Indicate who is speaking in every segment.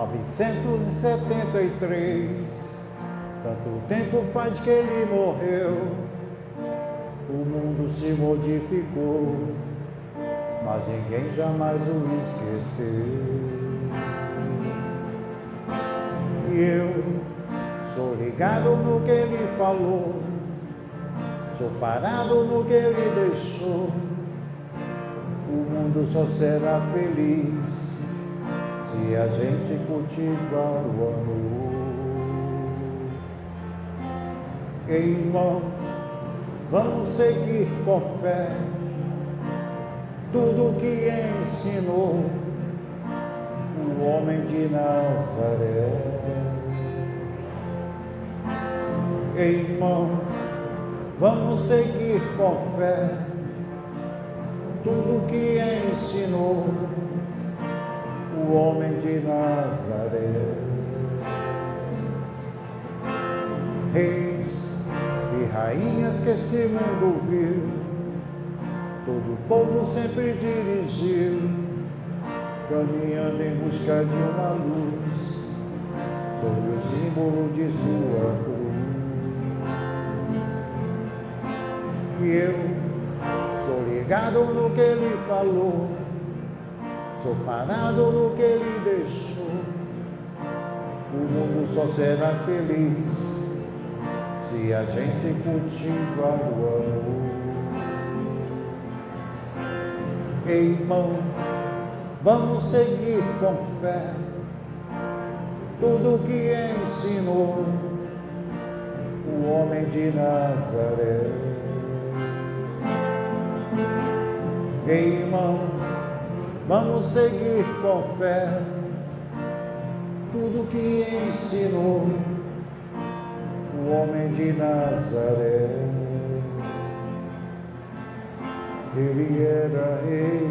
Speaker 1: 1973, tanto tempo faz que ele morreu, o mundo se modificou, mas ninguém jamais o esqueceu. E eu sou ligado no que ele falou, sou parado no que ele deixou, o mundo só será feliz se a gente cultivar o amor. Irmão, vamos seguir com fé tudo que ensinou o homem de Nazaré. Irmão, vamos seguir com fé tudo que ensinou o homem de Nazaré. Reis e rainhas que esse mundo viu, todo o povo sempre dirigiu, caminhando em busca de uma luz, sob o símbolo de sua cruz. E eu sou ligado no que ele falou, sou parado no que ele deixou, o mundo só será feliz se a gente cultivar o amor. Irmão, vamos seguir com fé tudo que ensinou o homem de Nazaré. Irmão, vamos seguir com fé tudo que ensinou o homem de Nazaré. Ele era rei,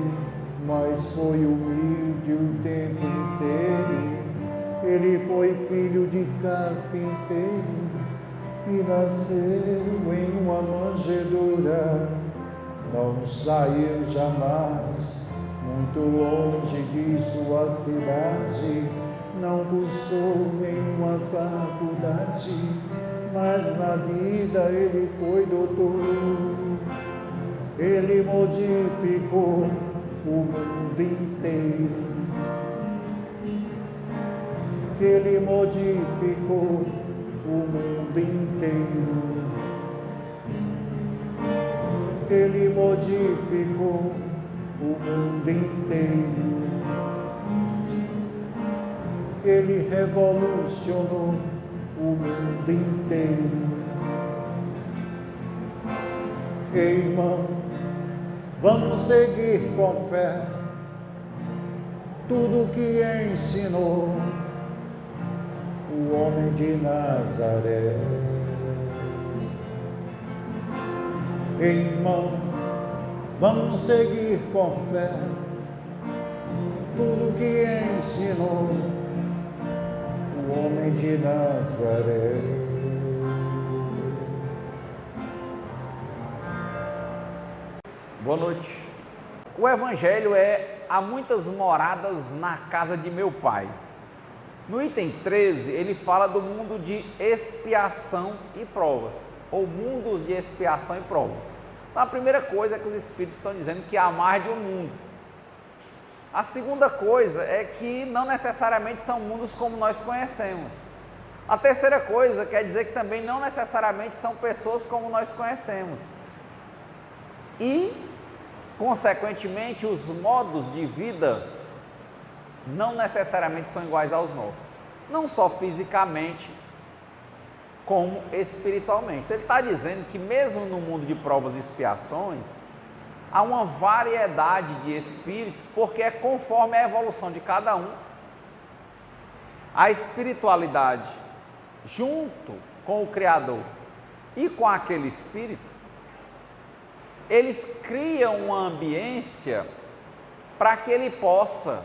Speaker 1: mas foi humilde o tempo inteiro. Ele foi filho de carpinteiro e nasceu em uma manjedoura. Não saiu jamais muito longe de sua cidade, não cursou nenhuma faculdade, mas na vida ele foi doutor. Ele modificou o mundo inteiro. Ele modificou o mundo inteiro. Ele modificou o mundo inteiro. Ele revolucionou o mundo inteiro. Irmão, vamos seguir com fé tudo que ensinou o homem de Nazaré. Irmão, vamos seguir com fé tudo que ensinou o homem de Nazaré.
Speaker 2: Boa noite. O Evangelho é há muitas moradas na casa de meu pai. No item 13, ele fala do mundo de expiação e provas, ou mundos de expiação e provas. Então, a primeira coisa é que os Espíritos estão dizendo que há mais de um mundo. A segunda coisa é que não necessariamente são mundos como nós conhecemos. A terceira coisa quer dizer que também não necessariamente são pessoas como nós conhecemos. E, consequentemente, os modos de vida não necessariamente são iguais aos nossos, não só fisicamente, como espiritualmente. Então, ele está dizendo que mesmo no mundo de provas e expiações, há uma variedade de espíritos, porque é conforme a evolução de cada um. A espiritualidade, junto com o Criador e com aquele espírito, eles criam uma ambiência para que ele possa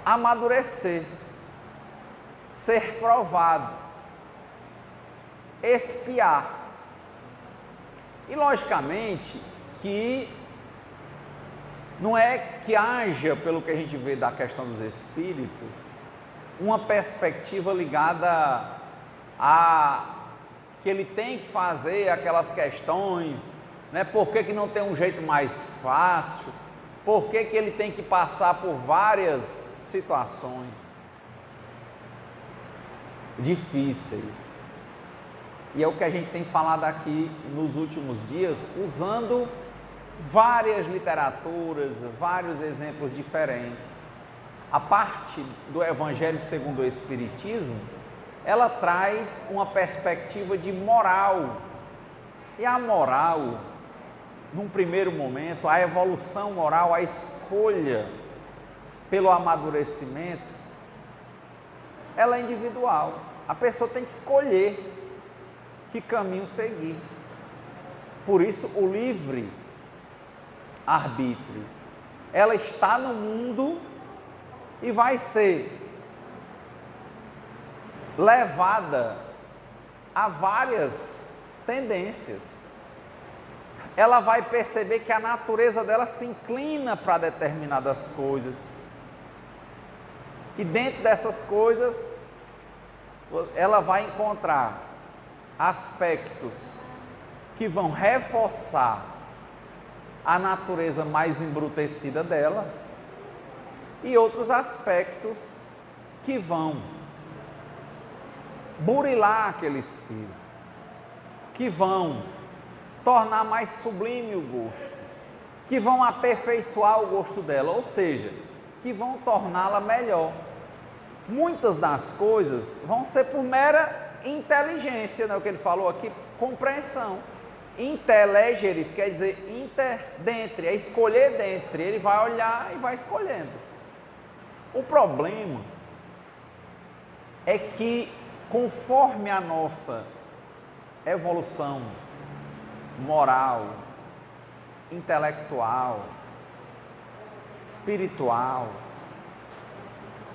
Speaker 2: amadurecer, ser provado, expiar. E logicamente que Não é que haja, pelo que a gente vê da questão dos espíritos, uma perspectiva ligada a que ele tem que fazer aquelas questões, né? Por que não tem um jeito mais fácil? Por que ele tem que passar por várias situações difíceis? E é o que a gente tem falado aqui nos últimos dias, usando várias literaturas, vários exemplos diferentes. A parte do Evangelho segundo o Espiritismo, ela traz uma perspectiva de moral. E a moral, num primeiro momento, a evolução moral, a escolha pelo amadurecimento, ela é individual. A pessoa tem que escolher que caminho seguir. Por isso, o livre arbítrio, ela está no mundo e vai ser levada a várias tendências. Ela vai perceber que a natureza dela se inclina para determinadas coisas. E dentro dessas coisas, ela vai encontrar aspectos que vão reforçar a natureza mais embrutecida dela e outros aspectos que vão burilar aquele espírito, que vão tornar mais sublime o gosto, que vão aperfeiçoar o gosto dela, ou seja, que vão torná-la melhor. Muitas das coisas vão ser por mera inteligência, né? O que ele falou aqui, compreensão. Intelegeres quer dizer inter, dentre, é escolher dentre. Ele vai olhar e vai escolhendo. O problema é que, conforme a nossa evolução moral, intelectual, espiritual,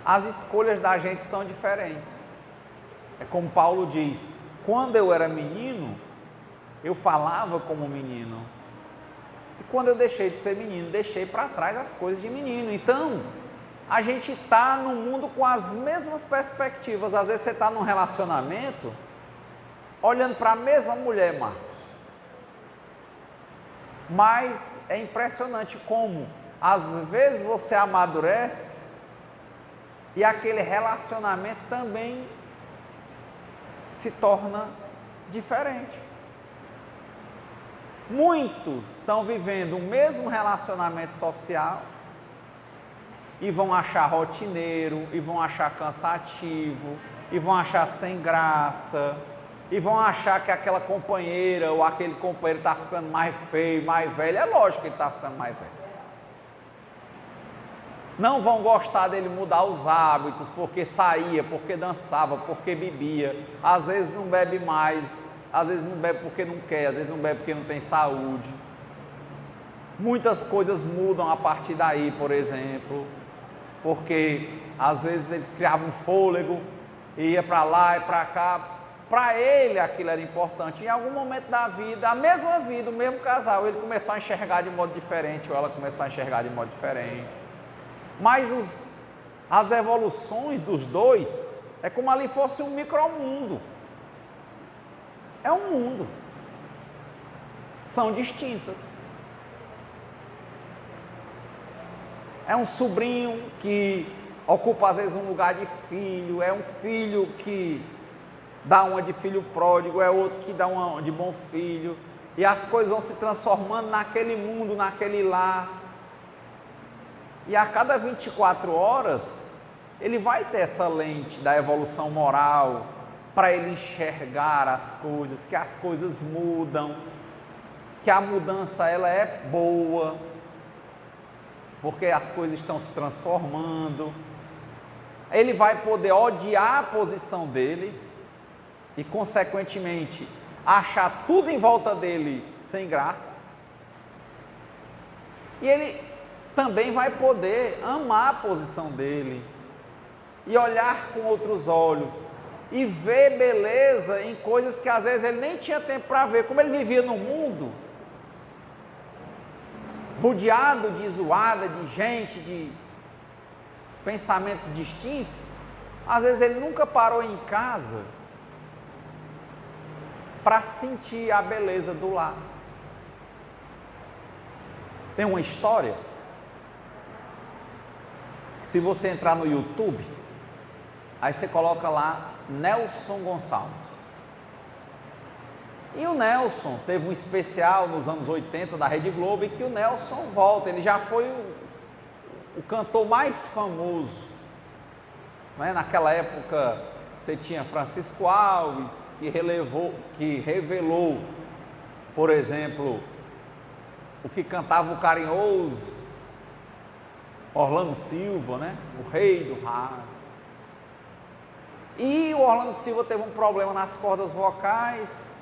Speaker 2: as escolhas da gente são diferentes. É como Paulo diz: quando eu era menino, eu falava como menino, e quando eu deixei de ser menino, deixei para trás as coisas de menino. Então, a gente está no mundo com as mesmas perspectivas. Às vezes você está num relacionamento, olhando para a mesma mulher, Marcos, mas é impressionante como, às vezes você amadurece, e aquele relacionamento também se torna diferente. Muitos estão vivendo o mesmo relacionamento social e vão achar rotineiro, e vão achar cansativo, e vão achar sem graça, e vão achar que aquela companheira ou aquele companheiro está ficando mais feio, mais velho. É lógico que ele está ficando mais velho. Não vão gostar dele mudar os hábitos, porque saía, porque dançava, porque bebia. Às vezes não bebe mais, às vezes não bebe porque não quer, às vezes não bebe porque não tem saúde. Muitas coisas mudam a partir daí, por exemplo, porque às vezes ele criava um fôlego, ia para lá e para cá. Para ele aquilo era importante. Em algum momento da vida, a mesma vida, o mesmo casal, ele começou a enxergar de modo diferente, ou ela começou a enxergar de modo diferente. Mas as evoluções dos dois é como ali fosse um micromundo. É um mundo. São distintas. É um sobrinho que ocupa às vezes um lugar de filho, é um filho que dá uma de filho pródigo, é outro que dá uma de bom filho, e as coisas vão se transformando naquele mundo, naquele lar. E a cada 24 horas, ele vai ter essa lente da evolução moral, para ele enxergar as coisas, que as coisas mudam, que a mudança ela é boa, porque as coisas estão se transformando. Ele vai poder odiar a posição dele e, consequentemente, achar tudo em volta dele sem graça. E ele também vai poder amar a posição dele e olhar com outros olhos e ver beleza em coisas que às vezes ele nem tinha tempo para ver. Como ele vivia no mundo, rodeado de zoada, de gente, de pensamentos distintos, às vezes ele nunca parou em casa para sentir a beleza do lar. Tem uma história, se você entrar no YouTube, aí você coloca lá Nelson Gonçalves. E o Nelson teve um especial nos anos 80 da Rede Globo, e que o Nelson volta, ele já foi o cantor mais famoso, né? Naquela época você tinha Francisco Alves, que revelou, por exemplo, o que cantava o Carinhoso, Orlando Silva, né? O rei do rádio. E o Orlando Silva teve um problema nas cordas vocais,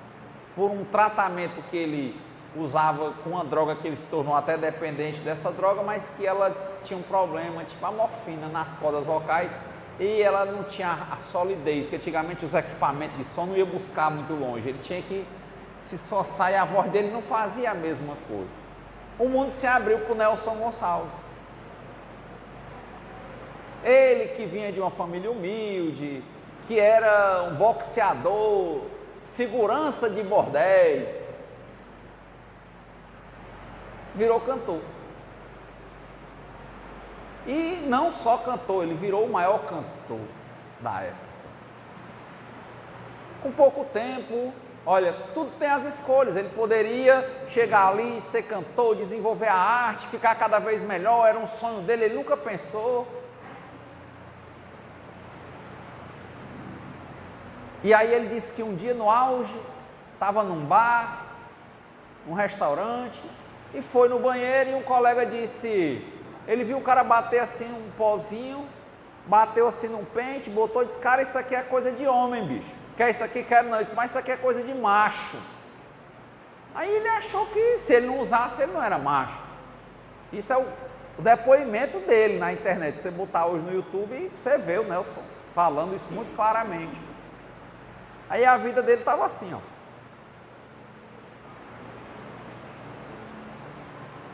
Speaker 2: por um tratamento que ele usava com uma droga que ele se tornou até dependente dessa droga, mas que ela tinha um problema, tipo a morfina nas cordas vocais, e ela não tinha a solidez, que antigamente os equipamentos de som não ia buscar muito longe, ele tinha que se esforçar e a voz dele não fazia a mesma coisa. O mundo se abriu para o Nelson Gonçalves. Ele que vinha de uma família humilde, que era um boxeador, segurança de bordéis, virou cantor. E não só cantor, ele virou o maior cantor da época. Com pouco tempo, olha, tudo tem as escolhas, ele poderia chegar ali, ser cantor, desenvolver a arte, ficar cada vez melhor, era um sonho dele, ele nunca pensou. E aí ele disse que um dia no auge, estava num bar, num restaurante, e foi no banheiro e um colega disse, ele viu o cara bater assim um pozinho, bateu assim num pente, botou e disse, cara, isso aqui é coisa de homem, bicho. Quer isso aqui? Quero não, mas isso aqui é coisa de macho. Aí ele achou que se ele não usasse, ele não era macho. Isso é o depoimento dele na internet. Se você botar hoje no YouTube, você vê o Nelson falando isso muito claramente. Aí a vida dele estava assim, ó.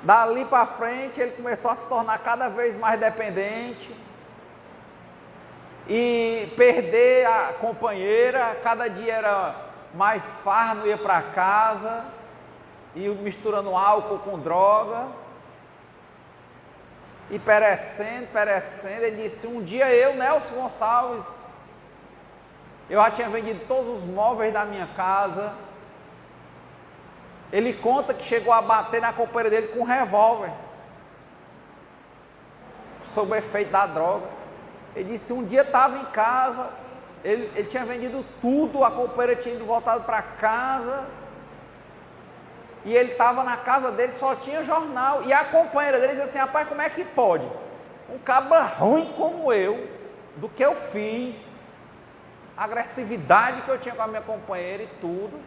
Speaker 2: Dali para frente ele começou a se tornar cada vez mais dependente e perder a companheira, cada dia era mais farno, ia para casa e misturando álcool com droga e perecendo, ele disse, um dia eu, Nelson Gonçalves, eu já tinha vendido todos os móveis da minha casa. Ele conta que chegou a bater na companheira dele com um revólver, sob o efeito da droga. Ele disse, um dia estava em casa, ele tinha vendido tudo, a companheira tinha ido voltado para casa, e ele estava na casa dele, só tinha jornal, e a companheira dele disse assim, rapaz, como é que pode? Um caba ruim como eu, do que eu fiz, a agressividade que eu tinha com a minha companheira e tudo,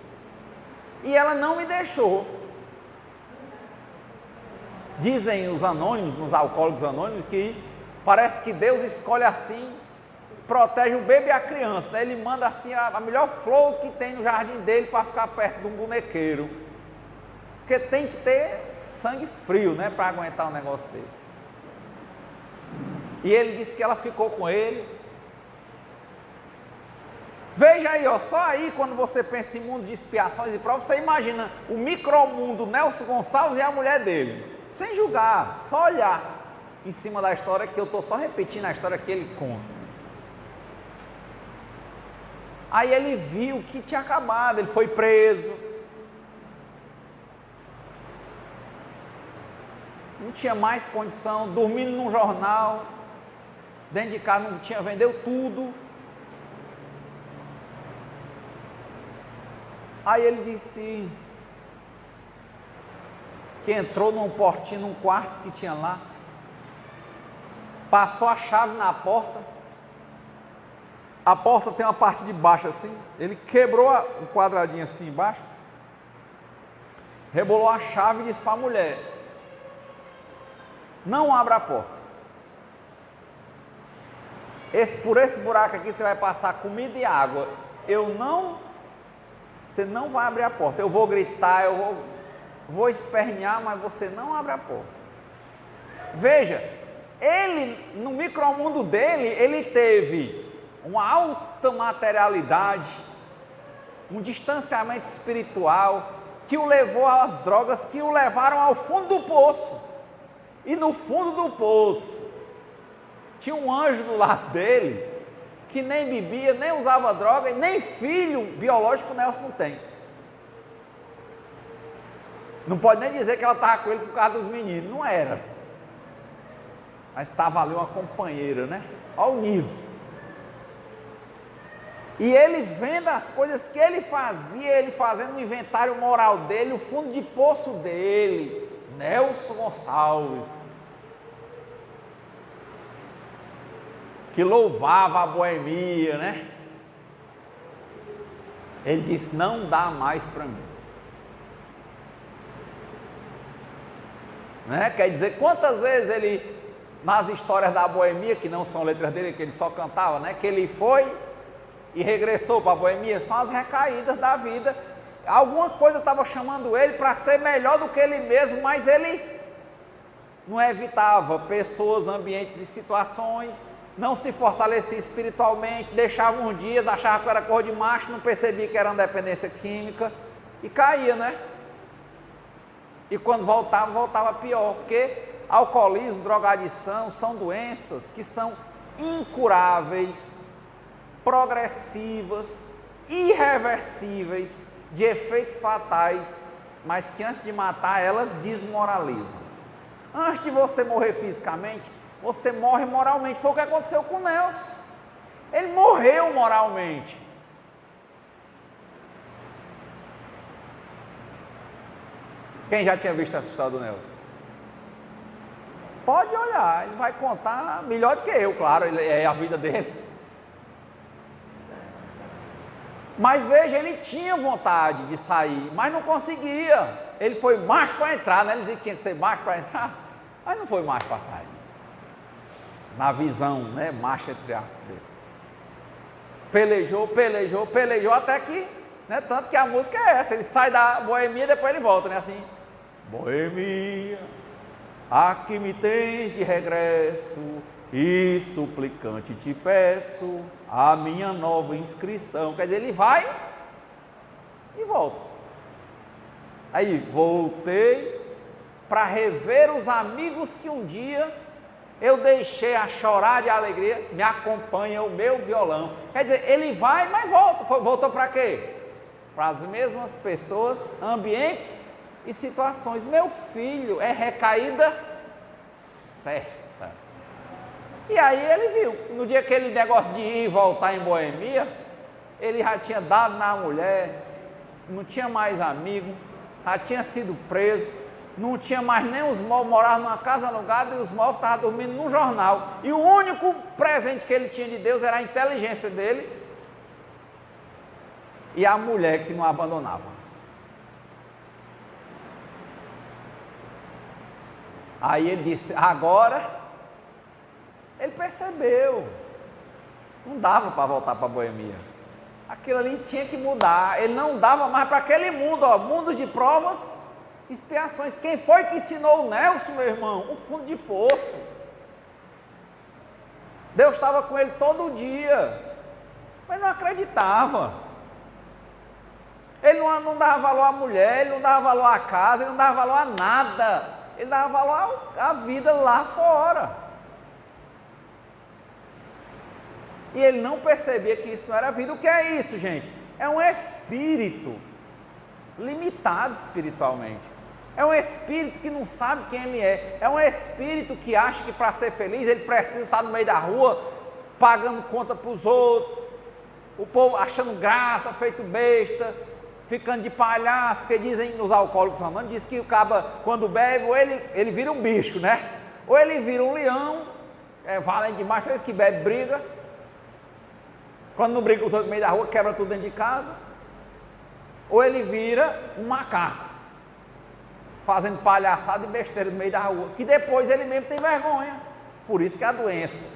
Speaker 2: e ela não me deixou. Dizem os anônimos, nos alcoólicos anônimos, que parece que Deus escolhe assim, protege o bebê e a criança, né? Ele manda assim a melhor flor que tem no jardim dele para ficar perto de um bonequeiro, porque tem que ter sangue frio, né, para aguentar um negócio desse. E ele disse que ela ficou com ele. Veja aí, ó, só aí quando você pensa em mundo de expiações e provas, você imagina o micromundo Nelson Gonçalves e a mulher dele, sem julgar, só olhar em cima da história, que eu estou só repetindo a história que ele conta. Aí ele viu que tinha acabado, ele foi preso, não tinha mais condição, dormindo num jornal, dentro de casa não tinha, vendeu tudo. Aí ele disse que entrou num portinho, num quarto que tinha lá, passou a chave na porta, a porta tem uma parte de baixo assim, ele quebrou o quadradinho assim embaixo, rebolou a chave e disse para a mulher, não abra a porta, por esse buraco aqui você vai passar comida e água, você não vai abrir a porta, eu vou gritar, vou espernear, mas você não abre a porta. Veja, ele, no micromundo dele, ele teve uma alta materialidade, um distanciamento espiritual, que o levou às drogas, que o levaram ao fundo do poço. E no fundo do poço, tinha um anjo do lado dele, que nem bebia, nem usava droga, e nem filho biológico o Nelson não tem. Não pode nem dizer que ela estava com ele por causa dos meninos, não era. Mas estava ali uma companheira, né? Olha o nível. E ele vendo as coisas que ele fazia, ele fazendo o inventário moral dele, o fundo de poço dele, Nelson Gonçalves, que louvava a boemia, né? Ele disse, não dá mais para mim. Né? Quer dizer, quantas vezes ele, nas histórias da boemia, que não são letras dele, que ele só cantava, né? Que ele foi e regressou para a boemia, são as recaídas da vida. Alguma coisa estava chamando ele para ser melhor do que ele mesmo, mas ele não evitava pessoas, ambientes e situações, não se fortalecia espiritualmente, deixava uns dias, achava que era cor de macho, não percebia que era uma dependência química e caía, né? E quando voltava, voltava pior, porque alcoolismo, drogadição são doenças que são incuráveis, progressivas, irreversíveis, de efeitos fatais, mas que antes de matar elas desmoralizam. Antes de você morrer fisicamente, você morre moralmente. Foi o que aconteceu com o Nelson. Ele morreu moralmente. Quem já tinha visto essa história do Nelson? Pode olhar, ele vai contar melhor do que eu, claro, é a vida dele. Mas veja, ele tinha vontade de sair, mas não conseguia. Ele foi macho para entrar, né? Ele dizia que tinha que ser macho para entrar, mas não foi macho para sair. Na visão, né? Macho entre aspas dele. Pelejou, até que, né? Tanto que a música é essa, ele sai da boemia e depois ele volta, né? Assim, boemia, aqui me tens de regresso, e suplicante te peço a minha nova inscrição. Quer dizer, ele vai e volta. Aí voltei para rever os amigos que um dia eu deixei a chorar de alegria, me acompanha o meu violão. Quer dizer, ele vai, mas volta. Voltou para quê? Para as mesmas pessoas, ambientes e situações. Meu filho, é recaída certa. E aí ele viu, no dia aquele negócio de ir e voltar em boemia, ele já tinha dado na mulher, não tinha mais amigo, já tinha sido preso, não tinha mais nem os móveis, morava numa casa alugada e os móveis estavam dormindo no jornal. E o único presente que ele tinha de Deus era a inteligência dele e a mulher que não abandonava. Aí ele disse, agora ele percebeu, não dava para voltar para a boemia, aquilo ali tinha que mudar, ele não dava mais para aquele mundo, ó, mundo de provas, expiações. Quem foi que ensinou o Nelson, meu irmão? O fundo de poço. Deus estava com ele todo dia, mas não acreditava, ele não dava valor à mulher, ele não dava valor à casa, ele não dava valor a nada, ele dava valor à vida lá fora. E ele não percebia que isso não era vida. O que é isso, gente? É um espírito limitado espiritualmente. É um espírito que não sabe quem ele é. É um espírito que acha que para ser feliz ele precisa estar no meio da rua, pagando conta para os outros, o povo achando graça, feito besta, ficando de palhaço, porque dizem os alcoólicos anônimos, diz que o caba, quando bebe, ou ele vira um bicho, né? Ou ele vira um leão, valente demais, todos que bebe briga. Quando não briga com os outros no meio da rua, quebra tudo dentro de casa. Ou ele vira um macaco, fazendo palhaçada e besteira no meio da rua, que depois ele mesmo tem vergonha. Por isso que a doença,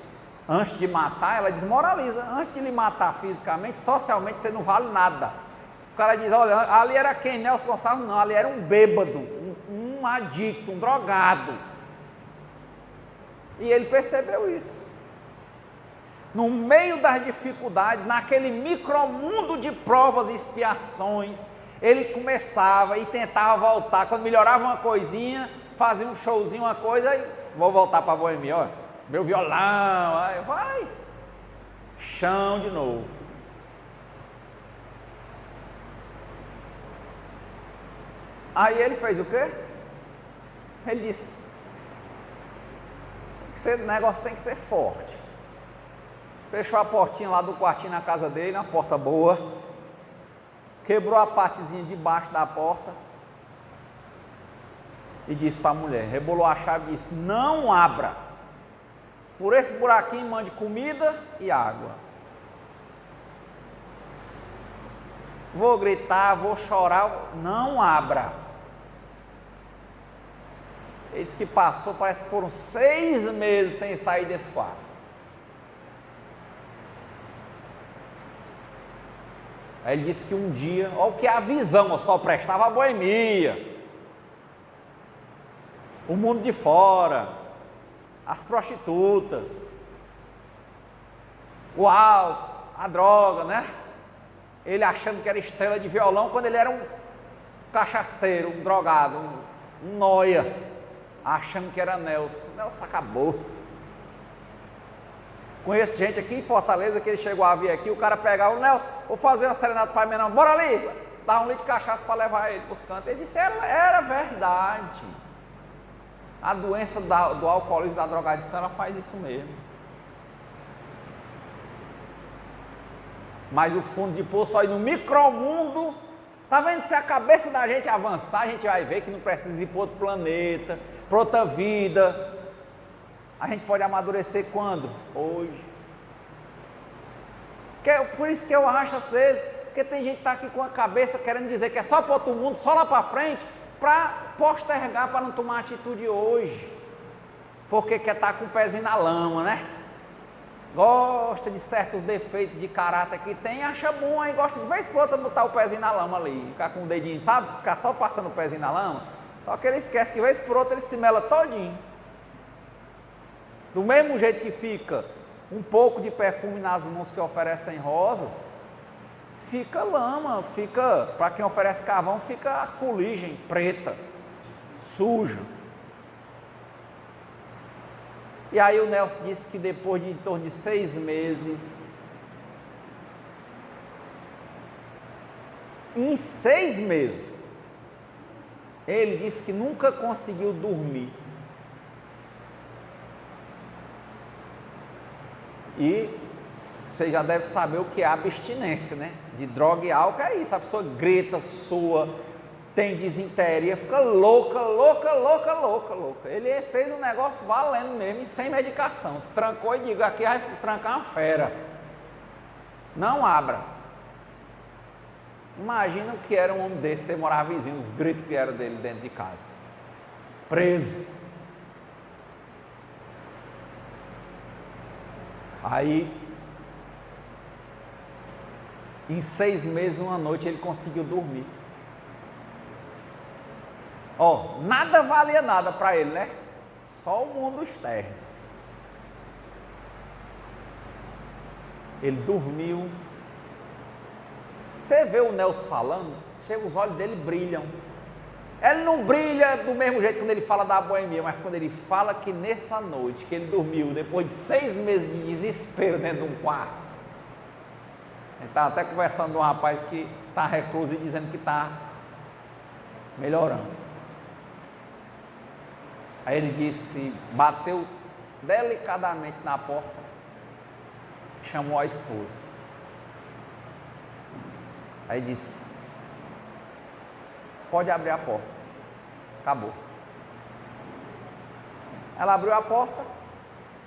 Speaker 2: antes de matar, ela desmoraliza. Antes de lhe matar fisicamente, socialmente você não vale nada. cara diz, olha, ali era quem? Nelson Gonçalves? Não, ali era um bêbado, um adicto, um drogado. E ele percebeu isso. No meio das dificuldades, naquele micromundo de provas e expiações, ele começava e tentava voltar. Quando melhorava uma coisinha, fazia um showzinho, uma coisa, e vou voltar para a boemia, olha, meu violão, aí vai, chão de novo. Aí ele fez o quê? Ele disse, o negócio tem que ser forte. Fechou a portinha lá do quartinho na casa dele, uma porta boa, quebrou a partezinha de baixo da porta e disse para a mulher, rebolou a chave e disse, não abra, por esse buraquinho mande comida e água. Vou gritar, vou chorar, não abra. Ele disse que passou, parece que foram 6 meses sem sair desse quarto. Aí ele disse que um dia, olha o que é a visão, só prestava a boemia, o mundo de fora, as prostitutas, o álcool, a droga, né? Ele achando que era estrela de violão, quando ele era um cachaceiro, um drogado, um noia, achando que era Nelson. Nelson acabou. Conheço gente aqui em Fortaleza que ele chegou a vir aqui, o cara pegava o Nelson, vou fazer uma serenata para mim não, bora ali, dá um litro de cachaça para levar ele para os cantos. Ele disse, era verdade. A doença do alcoolismo, da drogadição, ela faz isso mesmo. Mas o fundo de poço aí no micromundo, tá vendo? Se a cabeça da gente avançar, a gente vai ver que não precisa ir para outro planeta, para outra vida. A gente pode amadurecer quando? Hoje. Por isso que eu acho às vezes, porque tem gente que está aqui com a cabeça querendo dizer que é só para outro mundo, só lá para frente, para postergar, para não tomar atitude hoje. Porque quer estar com o pezinho na lama, né? Gosta de certos defeitos de caráter que tem, acha bom, aí gosta de vez por outra botar o pezinho na lama ali, ficar com o dedinho, sabe? Ficar só passando o pezinho na lama. Só que ele esquece que vez por outra ele se mela todinho. Do mesmo jeito que fica um pouco de perfume nas mãos que oferecem rosas, fica lama, fica, para quem oferece carvão, fica fuligem preta, suja. E aí o Nelson disse que depois de em torno de 6 meses, em 6 meses, ele disse que nunca conseguiu dormir. E você já deve saber o que é abstinência, né? De droga e álcool é isso, a pessoa grita, sua, tem disenteria, fica louca. Ele fez um negócio valendo mesmo e sem medicação, se trancou e digo, aqui vai trancar uma fera. Não abra. Imagina o que era um homem desse, você morar vizinho, os gritos que eram dele dentro de casa. Preso. Aí, em 6 meses, uma noite, ele conseguiu dormir. Nada valia nada para ele, né? Só o mundo externo. Ele dormiu. Você vê o Nelson falando, chega, os olhos dele brilham. Ele não brilha do mesmo jeito quando ele fala da boemia, mas quando ele fala que nessa noite que ele dormiu, depois de 6 meses de desespero dentro de um quarto, ele estava até conversando com um rapaz que está recluso e dizendo que está melhorando. Aí ele disse, bateu delicadamente na porta, chamou a esposa. Aí disse, pode abrir a porta. Acabou. Ela abriu a porta.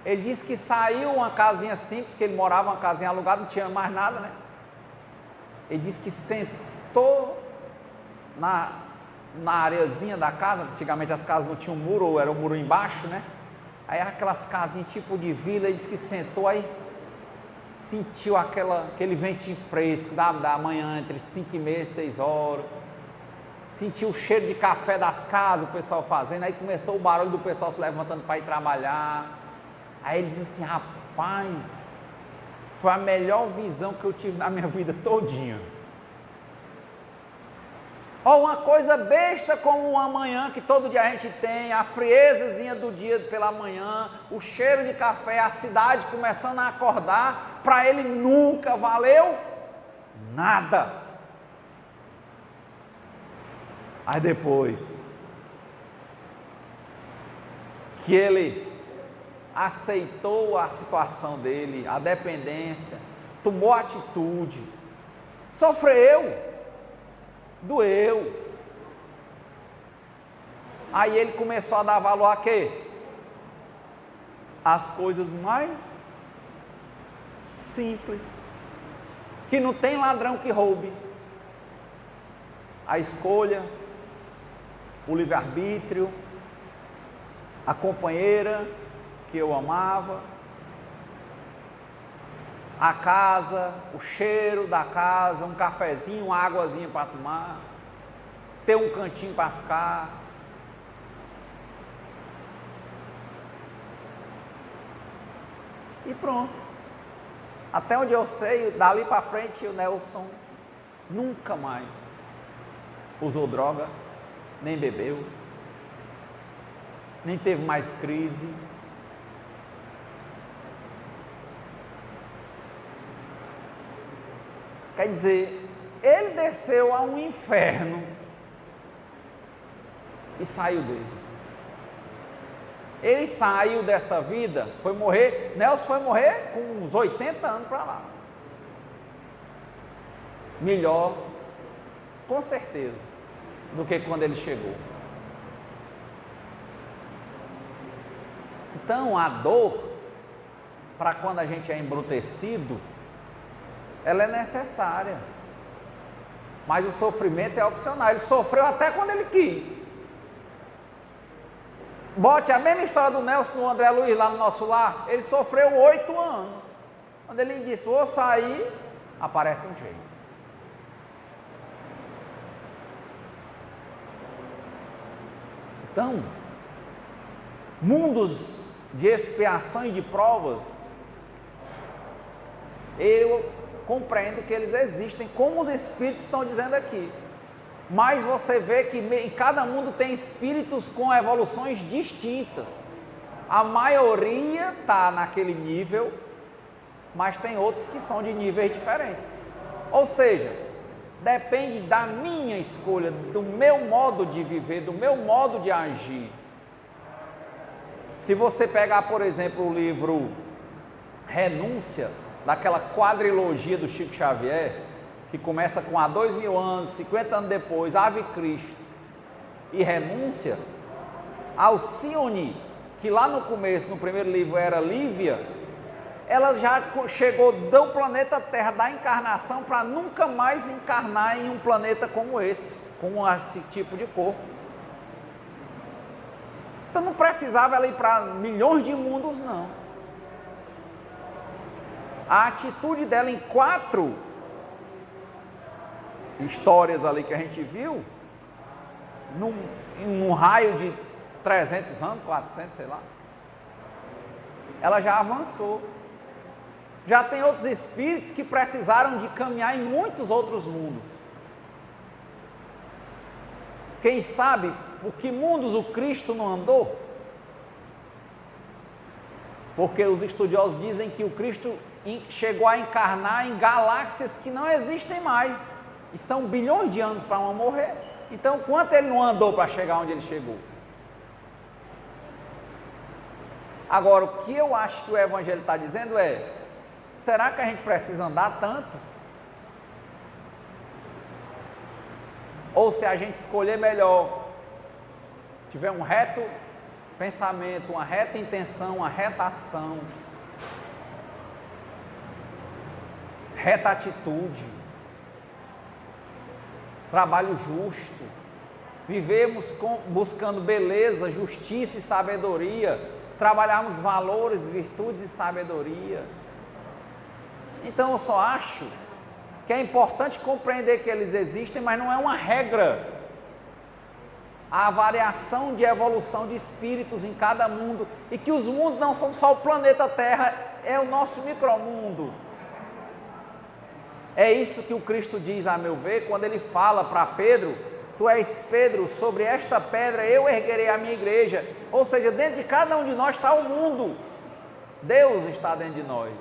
Speaker 2: Ele disse que saiu uma casinha simples, que ele morava uma casinha alugada, não tinha mais nada, né? Ele disse que sentou na areazinha da casa. Antigamente as casas não tinham muro, era um muro embaixo, né? Aí aquelas casinhas tipo de vila, ele disse que sentou aí, sentiu aquele ventinho fresco da manhã, entre 5h30 e 6 horas, sentiu o cheiro de café das casas, o pessoal fazendo, aí começou o barulho do pessoal se levantando para ir trabalhar. Aí ele disse assim: rapaz, foi a melhor visão que eu tive na minha vida todinha. Ou uma coisa besta como uma manhã que todo dia a gente tem, a friezazinha do dia pela manhã, o cheiro de café, a cidade começando a acordar, para ele nunca valeu nada. Aí depois que ele aceitou a situação dele, a dependência, tomou atitude, sofreu, doeu. Aí ele começou a dar valor a quê? As coisas mais simples, que não tem ladrão que roube. A escolha, o livre-arbítrio, a companheira que eu amava, a casa, o cheiro da casa, um cafezinho, uma águazinha para tomar, ter um cantinho para ficar. E pronto. Até onde eu sei, dali para frente, o Nelson nunca mais usou droga, nem bebeu, nem teve mais crise. Quer dizer, ele desceu a um inferno e saiu dele. Ele saiu dessa vida, foi morrer, Nelson foi morrer com uns 80 anos para lá. Melhor, com certeza, do que quando ele chegou. Então, a dor, para quando a gente é embrutecido, ela é necessária, mas o sofrimento é opcional. Ele sofreu até quando ele quis. Bote a mesma história do Nelson no André Luiz lá no nosso lar. Ele sofreu 8 anos. Quando ele disse: vou sair, aparece um jeito. Então, mundos de expiação e de provas, eu compreendo que eles existem, como os espíritos estão dizendo aqui. Mas você vê que em cada mundo tem espíritos com evoluções distintas. A maioria está naquele nível, mas tem outros que são de níveis diferentes. Ou seja, depende da minha escolha, do meu modo de viver, do meu modo de agir. Se você pegar, por exemplo, o livro Renúncia, daquela quadrilogia do Chico Xavier, que começa com há 2000 anos, 50 anos depois, Ave Cristo e Renúncia, Alcione, que lá no começo, no primeiro livro era Lívia, ela já chegou do planeta Terra, da encarnação, para nunca mais encarnar em um planeta como esse, com esse tipo de corpo. Então não precisava ela ir para milhões de mundos, não. A atitude dela em 4 histórias ali que a gente viu, num raio de 300 anos, 400, sei lá, ela já avançou. Já tem outros espíritos que precisaram de caminhar em muitos outros mundos. Quem sabe por que mundos o Cristo não andou? Porque os estudiosos dizem que o Cristo chegou a encarnar em galáxias que não existem mais, e são bilhões de anos para uma morrer. Então, quanto ele não andou para chegar onde ele chegou? Agora, o que eu acho que o Evangelho está dizendo é: será que a gente precisa andar tanto? Ou se a gente escolher melhor, tiver um reto pensamento, uma reta intenção, uma reta ação, reta atitude, trabalho justo, vivemos buscando beleza, justiça e sabedoria, trabalharmos valores, virtudes e sabedoria, Então eu só acho que é importante compreender que eles existem, mas não é uma regra. Há variação de evolução de espíritos em cada mundo, e que os mundos não são só o planeta Terra, é o nosso micromundo. É isso que o Cristo diz, a meu ver, quando ele fala para Pedro: tu és Pedro, sobre esta pedra eu erguerei a minha igreja. Ou seja, dentro de cada um de nós está o mundo. Deus está dentro de nós.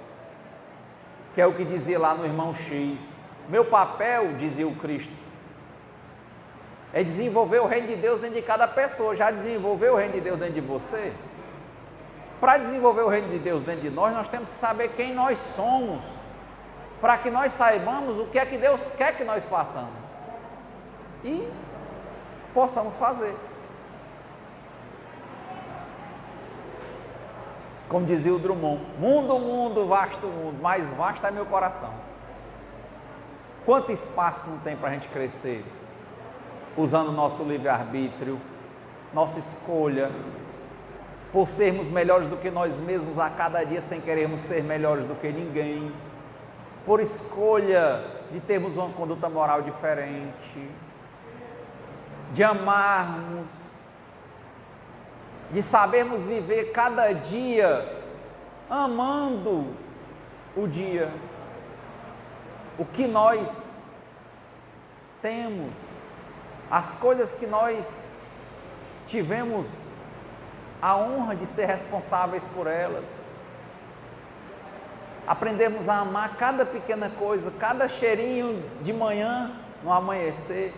Speaker 2: Que é o que dizia lá no irmão X. Meu papel, dizia o Cristo, é desenvolver o reino de Deus dentro de cada pessoa. Já desenvolveu o reino de Deus dentro de você? Para desenvolver o reino de Deus dentro de nós temos que saber quem nós somos, para que nós saibamos o que é que Deus quer que nós façamos e possamos fazer. Como dizia o Drummond: mundo, vasto mundo, mais vasto é meu coração. Quanto espaço não tem para a gente crescer, usando o nosso livre-arbítrio, nossa escolha, por sermos melhores do que nós mesmos a cada dia, sem querermos ser melhores do que ninguém, por escolha de termos uma conduta moral diferente, de amarmos, de sabermos viver cada dia amando o dia, o que nós temos, as coisas que nós tivemos a honra de ser responsáveis por elas. Aprendemos a amar cada pequena coisa, cada cheirinho de manhã no amanhecer,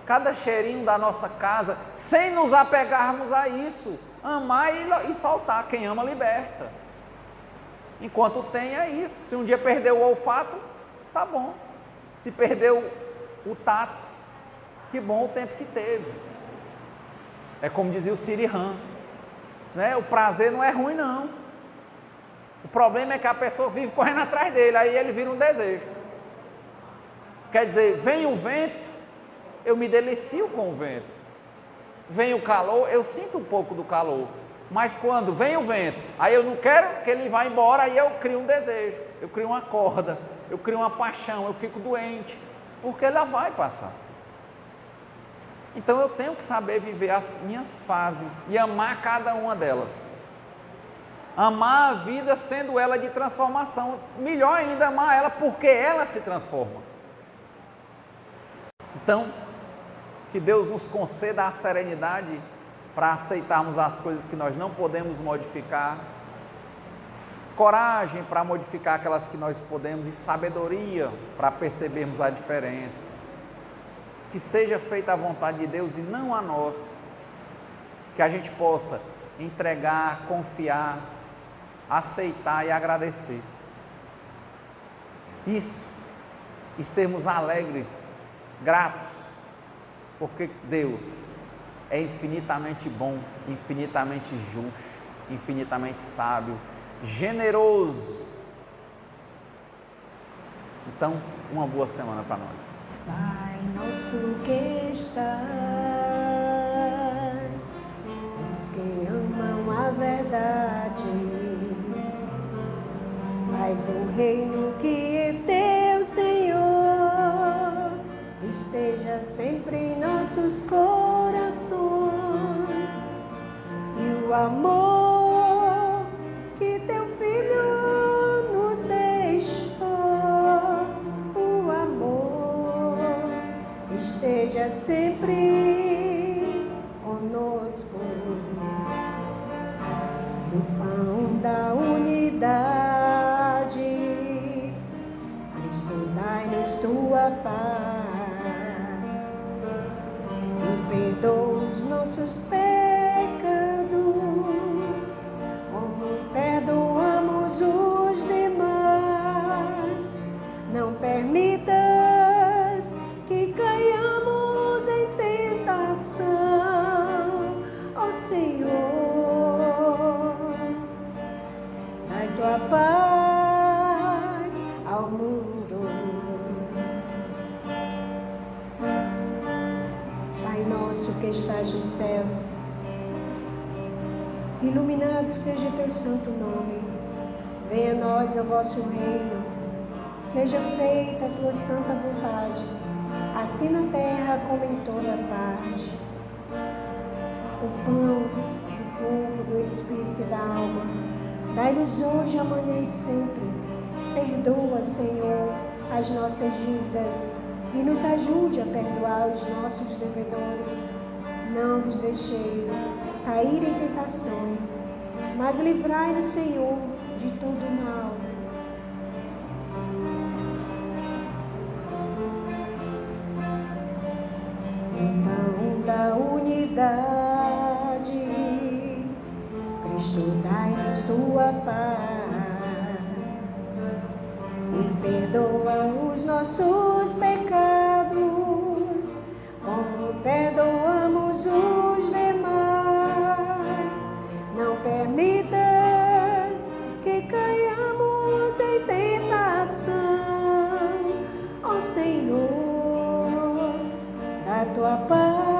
Speaker 2: cada cheirinho da nossa casa, sem nos apegarmos a isso. Amar e soltar. Quem ama liberta. Enquanto tem, é isso. Se um dia perdeu o olfato, tá bom. Se perdeu o tato, que bom o tempo que teve. É como dizia o Sirihan, né? O prazer não é ruim, não. O problema é que a pessoa vive correndo atrás dele, aí ele vira um desejo. Quer dizer, vem o vento, eu me delicio com o vento. Vem o calor, eu sinto um pouco do calor. Mas quando vem o vento, aí eu não quero que ele vá embora, aí eu crio um desejo, eu crio uma corda, eu crio uma paixão, eu fico doente, porque ela vai passar. Então eu tenho que saber viver as minhas fases e amar cada uma delas. Amar a vida sendo ela de transformação. Melhor ainda, amar ela porque ela se transforma. Então, que Deus nos conceda a serenidade para aceitarmos as coisas que nós não podemos modificar, coragem para modificar aquelas que nós podemos e sabedoria para percebermos a diferença. Que seja feita a vontade de Deus e não a nossa. Que a gente possa entregar, confiar, aceitar e agradecer. Isso. E sermos alegres, gratos, porque Deus é infinitamente bom, infinitamente justo, infinitamente sábio, generoso. Então, uma boa semana para nós.
Speaker 3: Pai nosso que estás, os que amam a verdade, faz um reino que é teu, Senhor, esteja sempre em nossos corações, e o amor que teu Filho nos deixou, o amor esteja sempre conosco, o pão da unidade, Cristo dai-nos tua paz, e perdoa os nossos pecados, como perdoamos os demais, não permitas que caiamos em tentação, ó Senhor, dai tua paz ao mundo. Pai nosso que estás nos céus, iluminado seja teu santo nome, venha a nós o vosso reino, Seja feita a tua santa vontade, assim na terra como em toda parte. O pão do corpo, do espírito e da alma, dai-nos hoje, amanhã e sempre. Perdoa, Senhor, as nossas dívidas e nos ajude a perdoar os nossos devedores. Não nos deixeis cair em tentações, mas livrai-nos, Senhor, de todo mal. O pão da unidade, Cristo, dai-nos tua paz e perdoa os nossos pecados, como perdoamos os demais. Não permitas que caiamos em tentação, ó Senhor, da tua paz